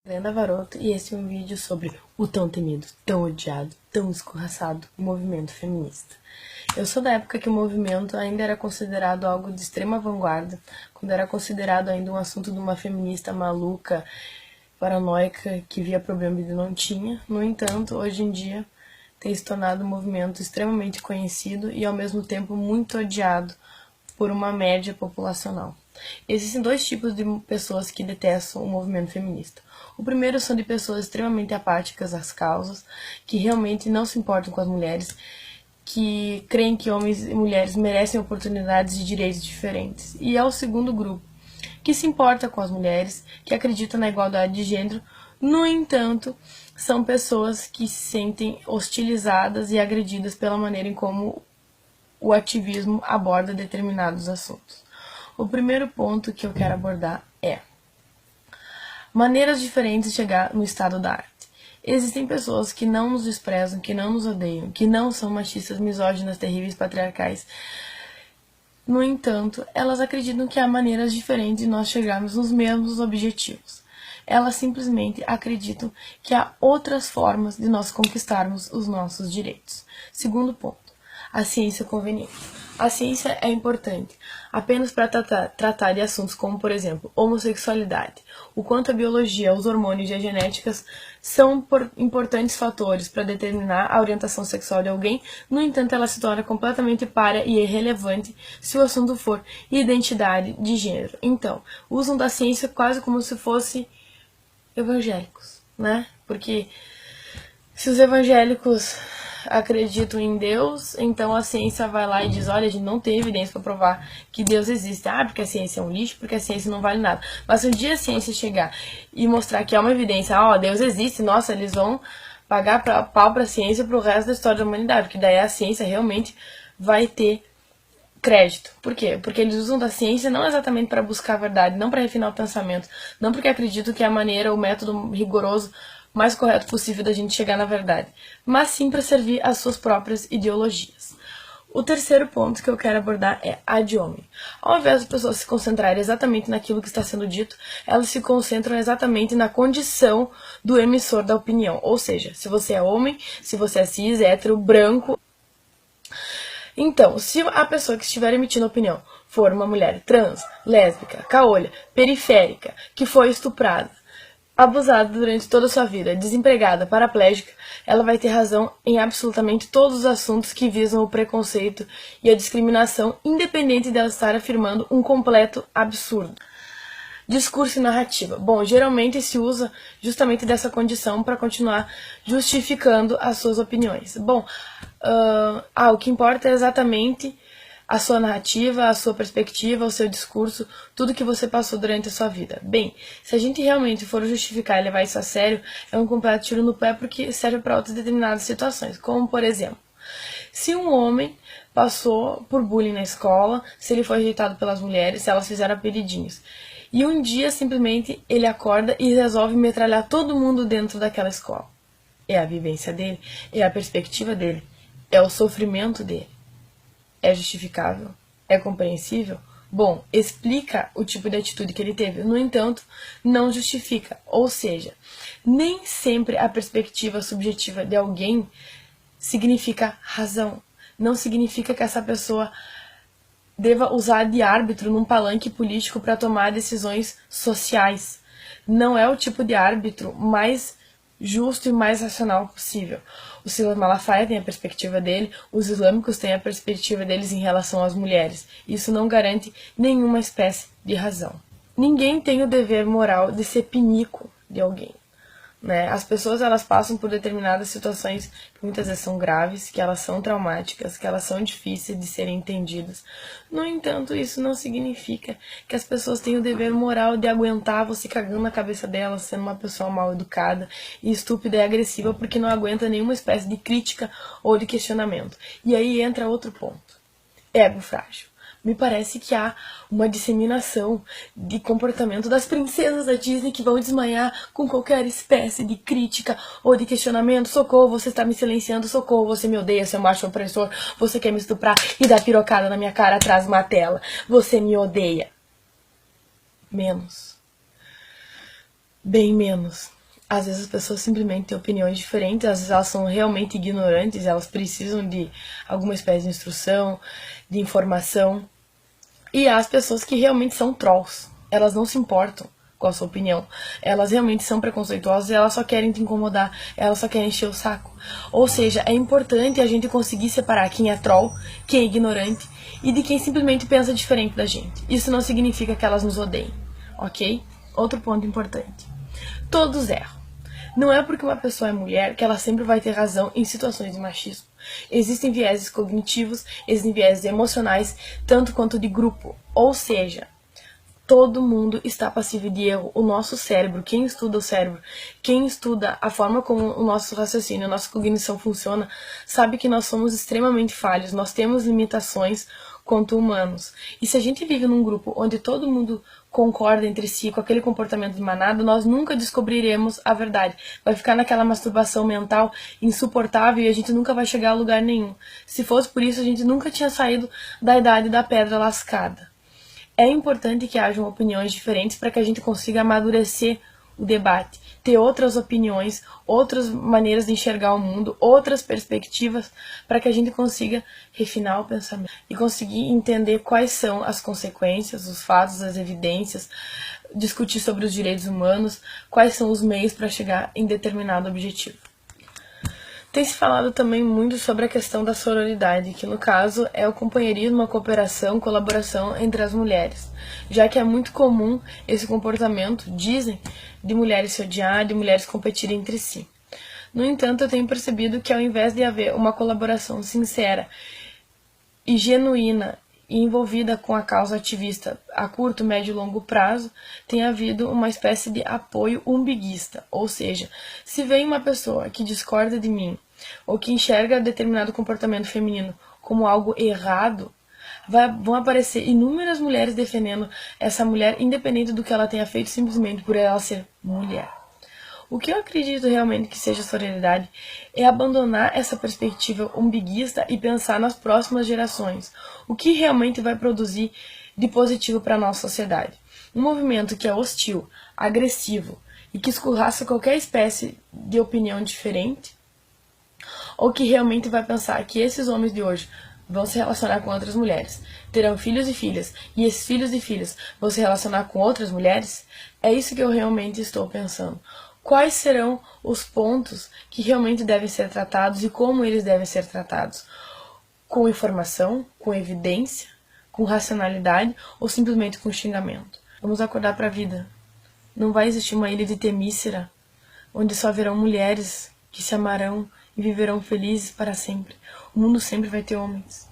Brenda Varoto e esse é um vídeo sobre o tão temido, tão odiado, tão escorraçado movimento feminista. Eu sou da época que o movimento ainda era considerado algo de extrema vanguarda, quando era considerado ainda um assunto de uma feminista maluca, paranoica, que via problema e não tinha. No entanto, hoje em dia tem se tornado um movimento extremamente conhecido e ao mesmo tempo muito odiado por uma média populacional. Existem dois tipos de pessoas que detestam o movimento feminista. O primeiro são de pessoas extremamente apáticas às causas, que realmente não se importam com as mulheres, que creem que homens e mulheres merecem oportunidades e direitos diferentes. E é o segundo grupo, que se importa com as mulheres, que acredita na igualdade de gênero. No entanto, são pessoas que se sentem hostilizadas e agredidas pela maneira em como o ativismo aborda determinados assuntos. O primeiro ponto que eu quero abordar é maneiras diferentes de chegar no estado da arte. Existem pessoas que não nos desprezam, que não nos odeiam, que não são machistas, misóginas, terríveis, patriarcais. No entanto, elas acreditam que há maneiras diferentes de nós chegarmos nos mesmos objetivos. Elas simplesmente acreditam que há outras formas de nós conquistarmos os nossos direitos. Segundo ponto, a ciência conveniente. A ciência é importante apenas para tratar de assuntos como, por exemplo, homossexualidade. O quanto a biologia, os hormônios e a genética são importantes fatores para determinar a orientação sexual de alguém. No entanto, ela se torna completamente pária e irrelevante se o assunto for identidade de gênero. Então, usam da ciência quase como se fossem evangélicos, né? Porque se os evangélicos acreditam em Deus, então a ciência vai lá e diz, olha, a gente não tem evidência para provar que Deus existe. Ah, porque a ciência é um lixo, porque a ciência não vale nada. Mas se um dia a ciência chegar e mostrar que é uma evidência, ó, Deus existe, nossa, eles vão pagar pau pra ciência pro resto da história da humanidade, porque daí a ciência realmente vai ter crédito. Por quê? Porque eles usam da ciência não exatamente para buscar a verdade, não para refinar o pensamento, não porque acreditam que é a maneira, o método rigoroso mais correto possível da gente chegar na verdade, mas sim para servir às suas próprias ideologias. O terceiro ponto que eu quero abordar é a de homem. Ao invés das pessoas se concentrarem exatamente naquilo que está sendo dito, elas se concentram exatamente na condição do emissor da opinião. Ou seja, se você é homem, se você é cis, hétero, branco. Então, se a pessoa que estiver emitindo opinião for uma mulher trans, lésbica, caolha, periférica, que foi estuprada, abusada durante toda a sua vida, desempregada, paraplégica, ela vai ter razão em absolutamente todos os assuntos que visam o preconceito e a discriminação, independente dela estar afirmando um completo absurdo. Discurso e narrativa. Bom, geralmente se usa justamente dessa condição para continuar justificando as suas opiniões. Bom, o que importa é exatamente a sua narrativa, a sua perspectiva, o seu discurso, tudo que você passou durante a sua vida. Bem, se a gente realmente for justificar e levar isso a sério, é um completo tiro no pé porque serve para outras determinadas situações, como por exemplo, se um homem passou por bullying na escola, se ele foi rejeitado pelas mulheres, se elas fizeram apelidinhos, e um dia simplesmente ele acorda e resolve metralhar todo mundo dentro daquela escola. É a vivência dele, é a perspectiva dele, é o sofrimento dele. É justificável? É compreensível? Bom, explica o tipo de atitude que ele teve. No entanto, não justifica. Ou seja, nem sempre a perspectiva subjetiva de alguém significa razão. Não significa que essa pessoa deva usar de árbitro num palanque político para tomar decisões sociais. Não é o tipo de árbitro mais justo e mais racional possível. O Silas Malafaia tem a perspectiva dele, os islâmicos têm a perspectiva deles em relação às mulheres. Isso não garante nenhuma espécie de razão. Ninguém tem o dever moral de ser pinico de alguém. Né? As pessoas elas passam por determinadas situações que muitas vezes são graves, que elas são traumáticas, que elas são difíceis de serem entendidas. No entanto, isso não significa que as pessoas têm o dever moral de aguentar você cagando na cabeça delas, sendo uma pessoa mal educada e estúpida e agressiva porque não aguenta nenhuma espécie de crítica ou de questionamento. E aí entra outro ponto. Ego frágil. Me parece que há uma disseminação de comportamento das princesas da Disney que vão desmanhar com qualquer espécie de crítica ou de questionamento. Socorro, você está me silenciando. Socorro, você me odeia, seu macho opressor. Você quer me estuprar e dar pirocada na minha cara atrás de uma tela. Você me odeia. Menos. bem menos. Às vezes as pessoas simplesmente têm opiniões diferentes, às vezes elas são realmente ignorantes, elas precisam de alguma espécie de instrução, de informação. E há as pessoas que realmente são trolls. Elas não se importam com a sua opinião. Elas realmente são preconceituosas e elas só querem te incomodar. Elas só querem encher o saco. Ou seja, é importante a gente conseguir separar quem é troll, quem é ignorante e de quem simplesmente pensa diferente da gente. Isso não significa que elas nos odeiem, ok? Outro ponto importante. Todos erram. Não é porque uma pessoa é mulher que ela sempre vai ter razão em situações de machismo. Existem vieses cognitivos, existem vieses emocionais, tanto quanto de grupo. Ou seja, todo mundo está passível de erro. O nosso cérebro, quem estuda o cérebro, quem estuda a forma como o nosso raciocínio, a nossa cognição funciona, sabe que nós somos extremamente falhos, nós temos limitações quanto humanos. E se a gente vive num grupo onde todo mundo concorda entre si com aquele comportamento de manada, nós nunca descobriremos a verdade. Vai ficar naquela masturbação mental insuportável e a gente nunca vai chegar a lugar nenhum. Se fosse por isso, a gente nunca tinha saído da idade da pedra lascada. É importante que hajam opiniões diferentes para que a gente consiga amadurecer o debate, ter outras opiniões, outras maneiras de enxergar o mundo, outras perspectivas, para que a gente consiga refinar o pensamento e conseguir entender quais são as consequências, os fatos, as evidências, discutir sobre os direitos humanos, quais são os meios para chegar em determinado objetivo. Tem se falado também muito sobre a questão da sororidade, que no caso é o companheirismo, a cooperação, colaboração entre as mulheres, já que é muito comum esse comportamento, dizem, de mulheres se odiar, de mulheres competirem entre si. No entanto, eu tenho percebido que ao invés de haver uma colaboração sincera e genuína e envolvida com a causa ativista a curto, médio e longo prazo, tem havido uma espécie de apoio umbiguista, ou seja, se vem uma pessoa que discorda de mim ou que enxerga determinado comportamento feminino como algo errado, vão aparecer inúmeras mulheres defendendo essa mulher, independente do que ela tenha feito, simplesmente por ela ser mulher. O que eu acredito realmente que seja sororidade é abandonar essa perspectiva umbiguista e pensar nas próximas gerações. O que realmente vai produzir de positivo para a nossa sociedade. Um movimento que é hostil, agressivo e que escorraça qualquer espécie de opinião diferente, ou que realmente vai pensar que esses homens de hoje vão se relacionar com outras mulheres, terão filhos e filhas, e esses filhos e filhas vão se relacionar com outras mulheres, é isso que eu realmente estou pensando. Quais serão os pontos que realmente devem ser tratados e como eles devem ser tratados? Com informação, com evidência, com racionalidade ou simplesmente com xingamento? Vamos acordar para a vida. Não vai existir uma ilha de Temícera onde só haverão mulheres que se amarão e viverão felizes para sempre. O mundo sempre vai ter homens.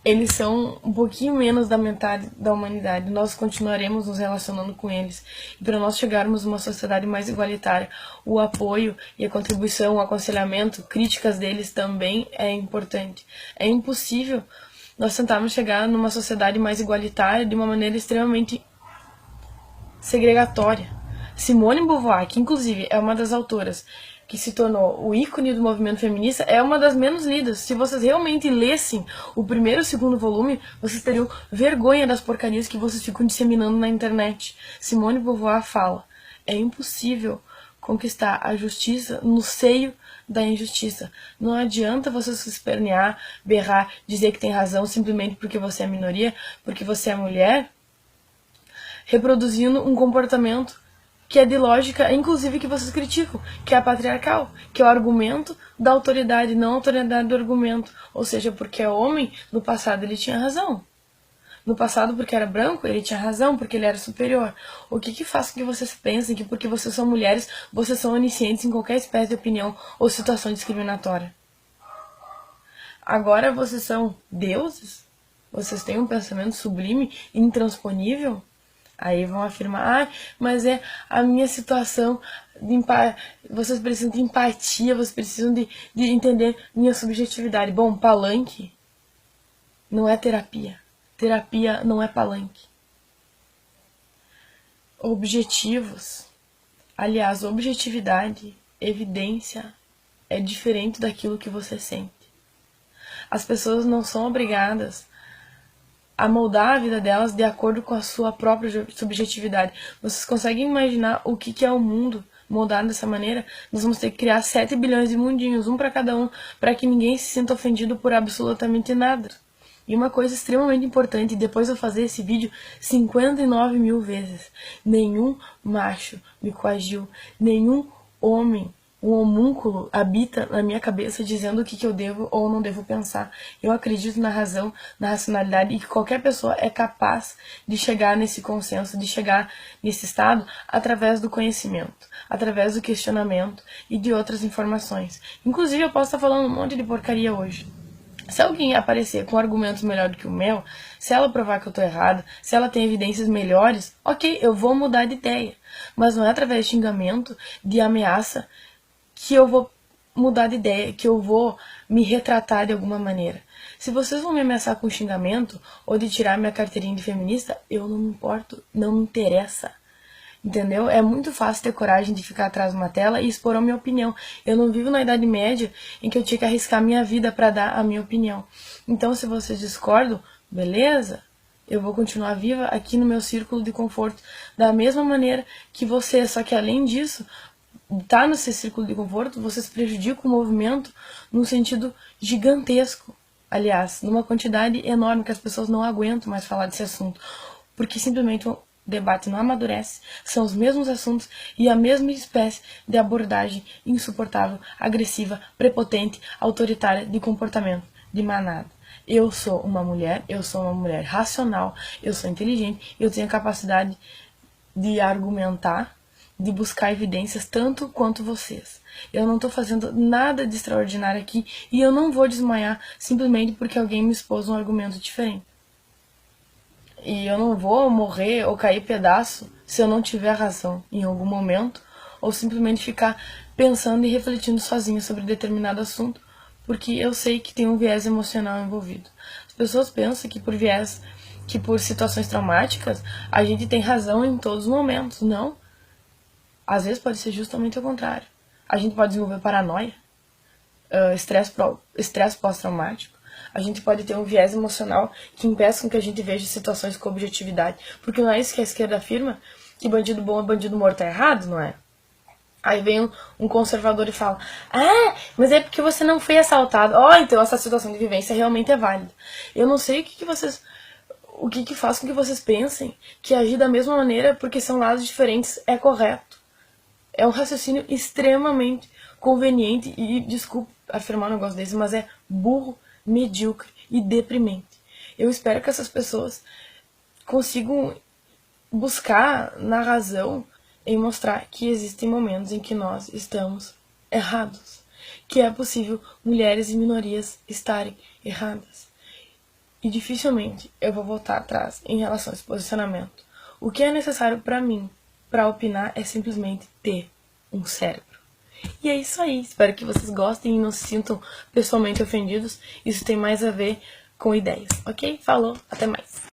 Eles são um pouquinho menos da metade da humanidade. Nós continuaremos nos relacionando com eles. E para nós chegarmos a uma sociedade mais igualitária, o apoio e a contribuição, o aconselhamento, críticas deles também é importante. É impossível nós tentarmos chegar numa sociedade mais igualitária de uma maneira extremamente segregatória. Simone de Beauvoir, que inclusive é uma das autoras que se tornou o ícone do movimento feminista, é uma das menos lidas. Se vocês realmente lessem o primeiro e o segundo volume, vocês teriam vergonha das porcarias que vocês ficam disseminando na internet. Simone de Beauvoir fala: é impossível conquistar a justiça no seio da injustiça. Não adianta você se espernear, berrar, dizer que tem razão simplesmente porque você é minoria, porque você é mulher, reproduzindo um comportamento que é de lógica, inclusive que vocês criticam, que é a patriarcal, que é o argumento da autoridade, não a autoridade do argumento. Ou seja, porque é homem, no passado ele tinha razão. No passado, porque era branco, ele tinha razão, porque ele era superior. O que faz com que vocês pensem que porque vocês são mulheres, vocês são oniscientes em qualquer espécie de opinião ou situação discriminatória? Agora vocês são deuses? Vocês têm um pensamento sublime, intransponível? Aí vão afirmar, mas é a minha situação, vocês precisam de empatia, vocês precisam de entender minha subjetividade. Bom, palanque não é terapia. Terapia não é palanque. Objetivos. Aliás, objetividade, evidência, é diferente daquilo que você sente. As pessoas não são obrigadas a moldar a vida delas de acordo com a sua própria subjetividade. Vocês conseguem imaginar o que é o mundo moldado dessa maneira? Nós vamos ter que criar 7 bilhões de mundinhos, um para cada um, para que ninguém se sinta ofendido por absolutamente nada. E uma coisa extremamente importante, depois de eu fazer esse vídeo 59 mil vezes, nenhum macho me coagiu, nenhum homem, um homúnculo, habita na minha cabeça dizendo o que eu devo ou não devo pensar. Eu acredito na razão, na racionalidade e que qualquer pessoa é capaz de chegar nesse consenso, de chegar nesse estado através do conhecimento, através do questionamento e de outras informações. Inclusive eu posso estar falando um monte de porcaria hoje. Se alguém aparecer com argumentos melhor do que o meu, se ela provar que eu tô errada, se ela tem evidências melhores, ok, eu vou mudar de ideia. Mas não é através de xingamento, de ameaça, que eu vou mudar de ideia, que eu vou me retratar de alguma maneira. Se vocês vão me ameaçar com xingamento ou de tirar minha carteirinha de feminista, eu não me importo, não me interessa. Entendeu? É muito fácil ter coragem de ficar atrás de uma tela e expor a minha opinião. Eu não vivo na Idade Média em que eu tinha que arriscar minha vida para dar a minha opinião. Então, se vocês discordam, beleza? Eu vou continuar viva aqui no meu círculo de conforto da mesma maneira que vocês. Só que além disso, tá nesse círculo de conforto, vocês prejudicam o movimento num sentido gigantesco. Aliás, numa quantidade enorme que as pessoas não aguentam mais falar desse assunto. Porque simplesmente o debate não amadurece, são os mesmos assuntos e a mesma espécie de abordagem insuportável, agressiva, prepotente, autoritária de comportamento de manada. Eu sou uma mulher racional, eu sou inteligente, eu tenho a capacidade de argumentar, de buscar evidências tanto quanto vocês. Eu não estou fazendo nada de extraordinário aqui e eu não vou desmaiar simplesmente porque alguém me expôs um argumento diferente. E eu não vou morrer ou cair pedaço se eu não tiver razão em algum momento, ou simplesmente ficar pensando e refletindo sozinha sobre determinado assunto, porque eu sei que tem um viés emocional envolvido. As pessoas pensam que por situações traumáticas, a gente tem razão em todos os momentos. Não. Às vezes pode ser justamente o contrário. A gente pode desenvolver paranoia, estresse pós-traumático. A gente pode ter um viés emocional que impeça com que a gente veja situações com objetividade. Porque não é isso que a esquerda afirma? Que bandido bom é bandido morto, é errado, não é? Aí vem um conservador e fala: ah, mas é porque você não foi assaltado. Então essa situação de vivência realmente é válida. Eu não sei o que faz com que vocês pensem que agir da mesma maneira porque são lados diferentes é correto. É um raciocínio extremamente conveniente e, desculpe afirmar um negócio desse, mas é burro, medíocre e deprimente. Eu espero que essas pessoas consigam buscar na razão em mostrar que existem momentos em que nós estamos errados, que é possível mulheres e minorias estarem erradas. E dificilmente eu vou voltar atrás em relação a esse posicionamento. O que é necessário para mim, para opinar, é simplesmente ter um cérebro. E é isso aí. Espero que vocês gostem e não se sintam pessoalmente ofendidos. Isso tem mais a ver com ideias, ok? Falou, até mais.